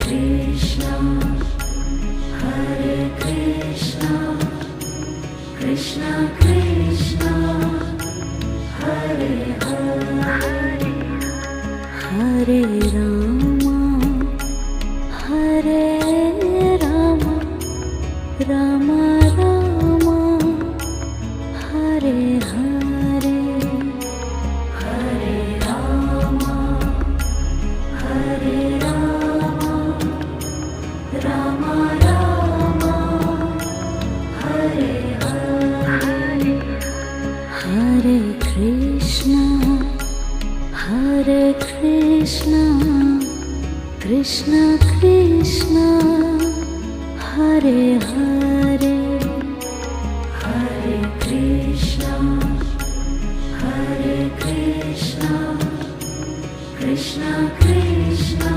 Krishna, Hare Krishna, Krishna Krishna, Hare Hare, Hare Rama, Hare Rama, Rama Rama, Hare Hare, Hare Rama, Hare Rama, Rama Rama, Hare Hare, Hare Krishna, Hare Krishna, Krishna Krishna, Hare Hare, Hare Krishna, Hare Krishna, Krishna Krishna,